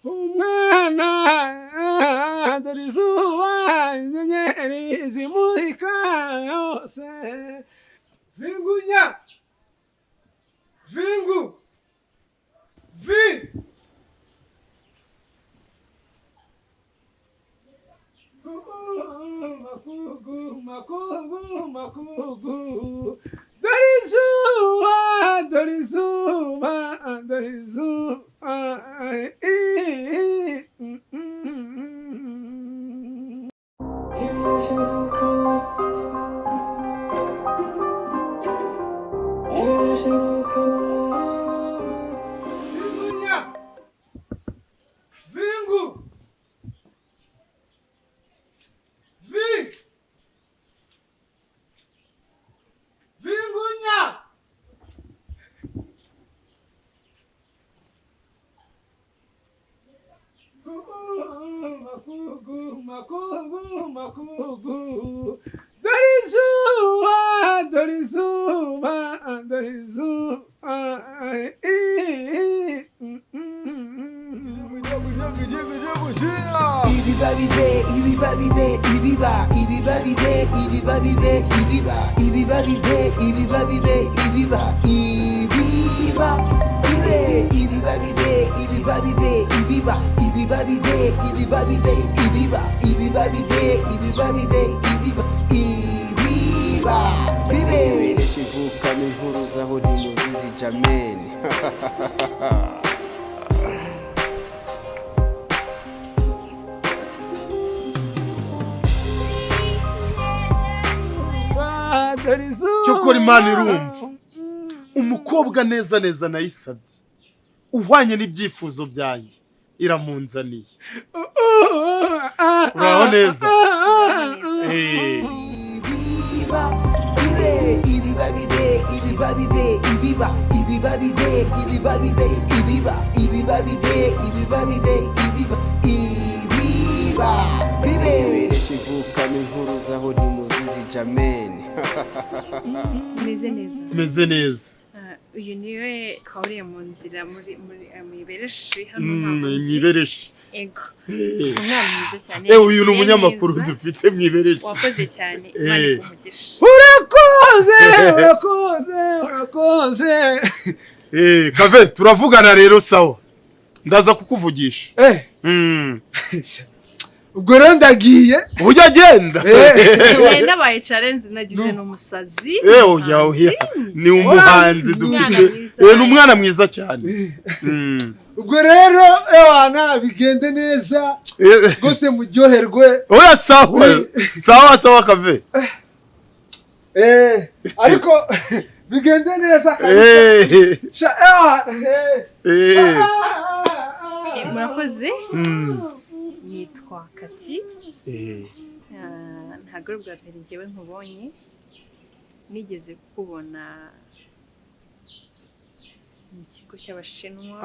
umwana dore izuba inyenyeri zimurika yose vingunya vingu vi makugu dore izuba vingunya vingu vingunya makugu dore izuba Shivukamo inkuru zaho ntimuzizi jameni. cyokora Imana irumva umukobwa neza nayisabye uhwanye n'ibyifuzo byanjye iramunzaniye. Uraho neza? Shivukamo inkuru zaho ntimuzizi jameni. Meze neza. Uyu niwe twahuriye mu nzira muri Ibereshi hano Ibereshi. Ego. Umwana mwiza cyane. Uyu ni umunyamakuru dufite mu Ibereshi. Wakoze cyane. Imana ikumugisha. Urakoze. Kave turavugana rero sawa. Ndaza kukuvugisha. Ubwo rero ndagiye. Ujya agenda. Nabaye challenge nagize n'umusazi. Oya. Ni umuhanzi dufite. Ni umwana mwiza cyane. Ubwo rero ewana bigende neza. Gose muryoherwe. Oya sawa Kave. Ariko bigende neza murakoze. Nitwa Kati. Ntabwo bwa mbere njyewe nkubonye, nigeze kukubona mu kigo cy'Abashinwa.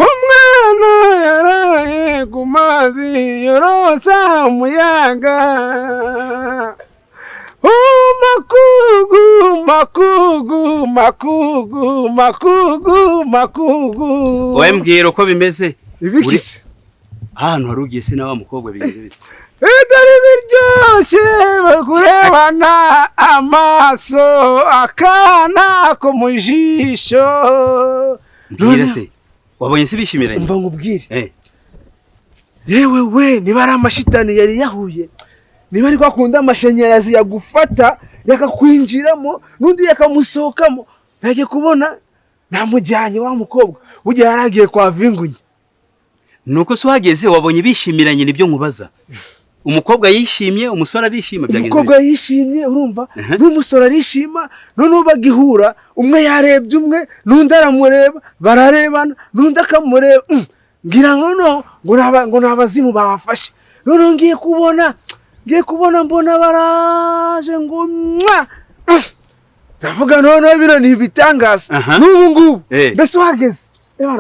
Umwana yaraye ku mazi yorosa umuyaga. Makugu. Wowe mbwira uko bimeze. Ibikise. Ahantu harugiye se nawe mukobwa bigenze bite? Dore biryoshye bakurebana amaso akana ko mu jisho. Mbwira se wabonye se bishimiranye? Umva ngubwire. Yewe we niba ari amashitani yari yahuye, niba ari kwakunda amashanyarazi yagufata yakakwinjiramo nundi yakamusohokamo, naje kubona namujyanye wa mukobwa burya yaragiye kwa Vingunya. Nuko so hageze wabonye bishimiranye nibyo nkubaza. Umukobwa yishimye, umusore arishima byagenze. Umukobwa yishimye urumva, n'umusore arishima, none bagihura umwe yarebye umwe nundi aramureba, bararebana nundi akamureba. Ngira ngo nabazimu babafashe. None ngiye kubona mbona baraje ngo ndavuga none biro ni bitangaza. N'ubu ngubu mbese wageze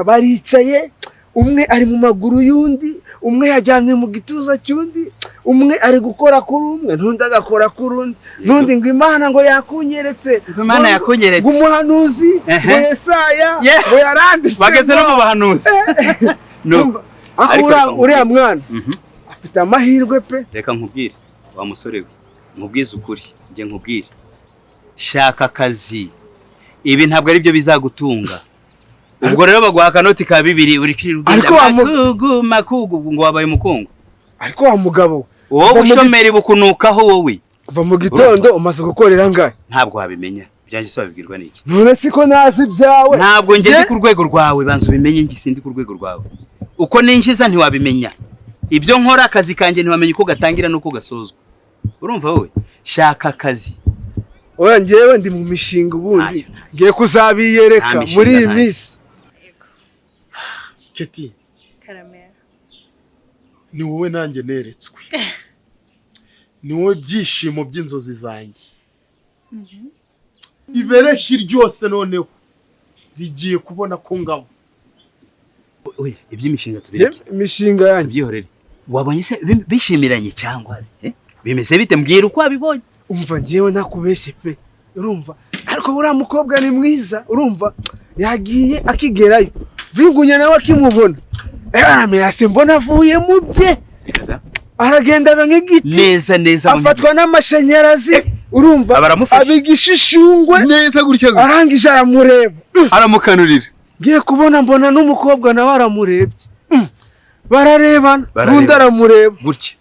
baricaye umwe ari mu maguru y'undi, umwe yajyamye mu gituza cy'undi, umwe ari gukora kuri umwe n'undi agakora kuri undi, n'undi ngo Imana ngo yakunyeretse, Imana yakunyeretse, ngo umuhanuzi ngo Yesaya ngo yaranditse, bageze no mu bahanuzi. uriya mwana afite amahirwe pe. Reka nkubwire wa musore we, nkubwize ukuri, njye nkubwire, shaka akazi, ibi ntabwo ari byo bizagutunga. Ubwo rero baguha akanoti ka 2 uri kwiruka makugu ngo wabaye umukungu. Ariko wa mugabo wowe ushomeri bukunukaho wowe kuva mu gitondo umaze gukorera ngahe? Ntabwo wabimenya, byanjye se babibwirwa n'iki? None siko nazi byawe. Ntabwo nge ndi ku rwego rwawe, banza ubimenye, ngi sindi ku rwego rwawe. Uko ninjiza ntiwabimenya, ibyo nkora akazi kanjye ntiwamenye uko gatangira nuko gasozwa. Urumva wowe, shaka akazi. Oya ngewe ndi mu mishinga ubundi ngiye kuzabiyereka muri iyi minsi. Keti, Karamera. ni wowe nanjye neretswe. Ni wowe byishimo by'inzozi zanjye. Ibereshi ryose noneho rigiye kubona ko ngabo. Oya, iby'imishinga tubireke. Imishinga yanjye Byihorere. Wabonye se bishimiranye cyangwa bimeze bite? Mbwira uko abibonye. Umva ngewe nakubeshye pe. Urumva? Ariko uriya mukobwa ni mwiza, urumva? Yagiye akigerayo. Vingunya nawe akimubona. Arameyase mbona avuye mu bye. Aragenda nk'igiti. Neza. Afatwa n'amashanyarazi. Urumva? Abigishishungwe. Neza gutya. Arangije aramureba. Aramukanurira. Ngiye kubona mbona n'umukobwa nawe aramurebye. Bararebana. Rundi aramureba. Gutya.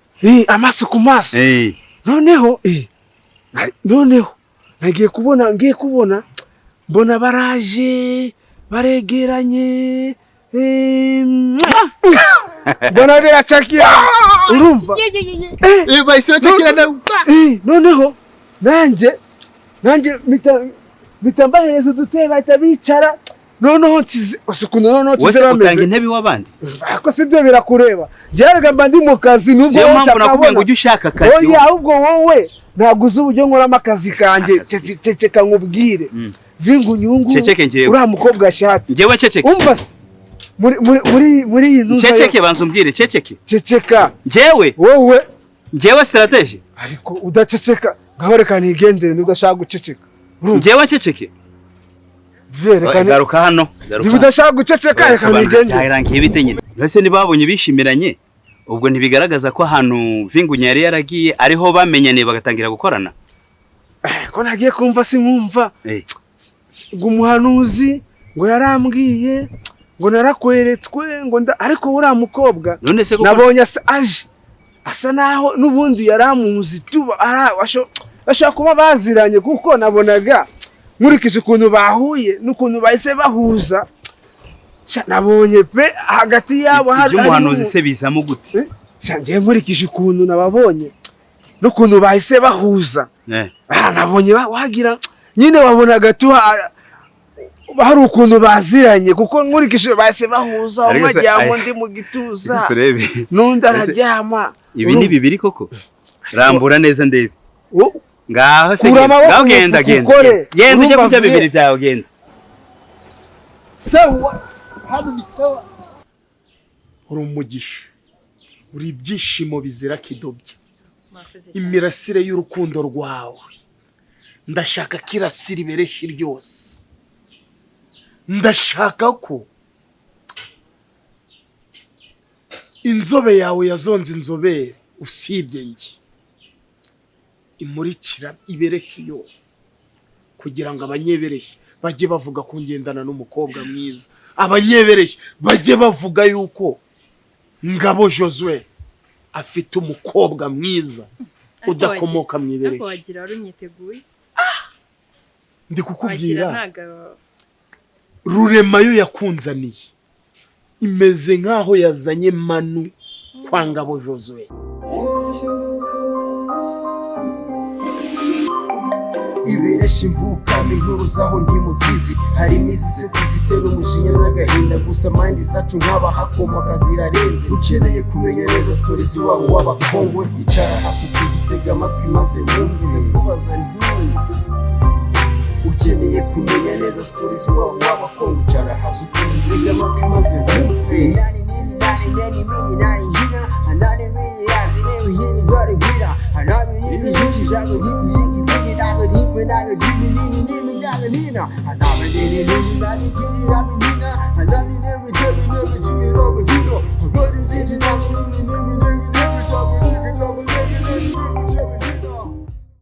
Amaso ku maso. Noneho ngiye kubona mbona baraje baregeranye mbona biracakira. Urumva? Bahise bacakira nawe. Noneho nanjye mitambahereza udutebe bahita bicara. Noneho nsize usukuntu noneho nsize bameze. Utanga intebe w'abandi. Ako sibyo birakureba. Njyaraga mba ndi mu kazi nubwo Siyo mpamvu nakubwiye ngo ujye ushaka akazi. Oya ahubwo wowe ntabwo uzi uburyo nkoramo akazi kanjye. Ceceka nkubwire. Vingunyungu. Ceceke ngewe. Uriya mukobwa ashatse. Ngewe ceceke. Umva se. Muri iyi ntuza. Ceceke banza umbwire, ceceke. Ceceka. Ngewe. Wowe. Ngewe strategy. Ariko udaceceka. Ngaho reka nigendere nudashaka guceceka. Ngewe ceceke. Garuka hano. Niba udashaka guceceka reka nigendere. Yarangiye bite nyine. Ese nibabonye bishimiranye. Ubwo ntibigaragaza ko ahantu Vingunya yari yaragiye ariho bamenyane bagatangira gukorana. Ko nagiye kumva sinkumva. Ngo umuhanuzi ngo yarambwiye ngo narakweretswe ngo ariko uriya mukobwa nabonye aje asa naho nubundi yaramuzi tuba bashaka kuba baziranye kuko nabonaga nkurikije ukuntu bahuye n'ukuntu bahise bahuza. Nabonye pe hagati yabo hari umuhanuzi se bizamo gute? Ngiye nkurikije ukuntu nababonye n'ukuntu bahise bahuza. Nabonye wagira nyine wabonaga hari ukuntu baziranye kuko nkurikije bahise bahuza. Umwe ajyamo ndi mu gituza n'undi araryama. Ibi ni bibiri koko? Rambura neza ndebe. Ngaho se genda ujye kujya bibiri byawe genda. Sawa hano ni sawa. Uri umugisha, uri ibyishimo bizira kidobye. Imirasire y'urukundo rwawe ndashaka kirasira ibereshi ryose. Ndashaka ko inzobe yawe yazonze inzobere usibye njye imurikira ibereshi yose kugira ngo abanyebereshi bajye bavuga ko ngendana n'umukobwa mwiza. Abanyebereshi bajye bavuga yuko Ngabo Josue afite umukobwa mwiza udakomoka mu ibereshi. Wagira runyiteguye. Ndi kukubwira Rurema yo yakunzaniye imeze nkaho yazanye Manu kwa Ngabo Josue. Ibereshi mvukamo inkuru zaho ntimuzizi, harimo izisetsi zitera umujinya n'agahinda, gusa mandi zacu nk'abahakomoka zirarenze. Ukeneye kumenya neza story z'iwabo w'abakongwe, icara hasi utizitega amatwi maze wumve. Kubaza ntiyi ukeneye kumenya neza story z'iwabo w'abakongwe, icara hasi utizitega amatwi maze wumve. 나는 내니 미니 나는 희나 하나는 미니 야기 내미 희니 너를 비라 하나는 이기 주지 작은 이기 비니 나가 니면 나가 니면 니니 니면 나가 니나 하나는 니니 니니 나니 기니 나면 니나 하나는 내미 제비 내미 지니 너무 기노 하거든 지니